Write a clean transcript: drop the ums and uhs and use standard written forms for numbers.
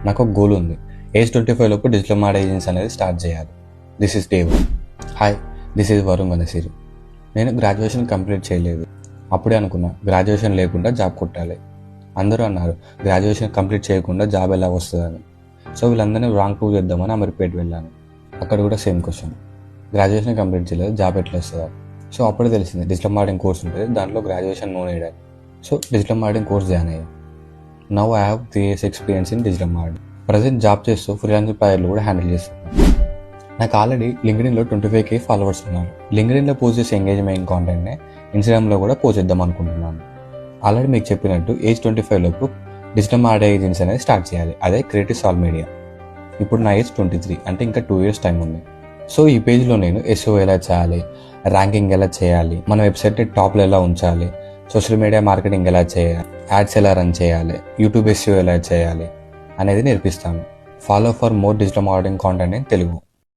నాకు ఒక గోల్ ఉంది. ఏజ్ 25 లోపు డిజిటల్ మార్కెటింగ్ ఏజెన్సీ అనేది స్టార్ట్ చేయాలి. This is day 1. Hi, this is Varun Vanasiri. నేను గ్రాడ్యుయేషన్ కంప్లీట్ చేయలేదు. అప్పుడే అనుకున్నా గ్రాడ్యుయేషన్ లేకుండా జాబ్ కొట్టాలి. అందరూ అన్నారు గ్రాడ్యుయేషన్ కంప్లీట్ చేయకుండా జాబ్ ఎలా వస్తుందని. సో వీళ్ళందరినీ రాంగ్ ప్రూవ్ చేద్దామని అమీర్పేట్ వెళ్ళాను. అక్కడ కూడా సేమ్ క్వశ్చన్, గ్రాడ్యుయేషన్ కంప్లీట్ చేయలేదు, జాబ్ ఎట్లా వస్తుందా? సో అప్పుడే తెలిసింది డిజిటల్ మార్కెటింగ్ కోర్స్ ఉంటుంది, దాంట్లో graduation no need. So digital marketing course join అయ్యాను. Now I have 3 years experience in digital marketing. Present job చేస్తూ ఫ్రీలాన్స్ ప్రాజెక్టులు కూడా హ్యాండిల్ చేస్తున్నాను. నాకు ఆల్రెడీ లింక్డ్ఇన్లో 25K ఫాలోవర్స్ ఉన్నారు. లింక్డ్ఇన్లో పోస్ట్ చేసే ఎంగేజ్మెంట్ కాంటెంట్నే ఇన్స్టాగ్రామ్లో కూడా పోస్ట్ చేద్దాం అనుకుంటున్నాను. ఆల్రెడీ మీకు చెప్పినట్టు ఏజ్ 25 లోపు డిజిటల్ మార్కెటింగ్ ఏజెన్సీ అనేది స్టార్ట్ చేయాలి, అదే క్రియేటివ్ సాల్ మీడియా. ఇప్పుడు నా ఏజ్ 23, అంటే ఇంకా 2 years టైం ఉంది. సో ఈ పేజ్లో నేను SEO ఎలా చేయాలి, ర్యాంకింగ్ ఎలా చేయాలి, మన వెబ్సైట్ని టాప్లో ఎలా ఉంచాలి, సోషల్ మీడియా మార్కెటింగ్ ఎలా చేయాలి, యాడ్స్ ఎలా రన్ చేయాలి, యూట్యూబ్ SEO ఎలా చేయాలి అనేది నేర్పిస్తాను. Follow for more digital marketing content in Telugu.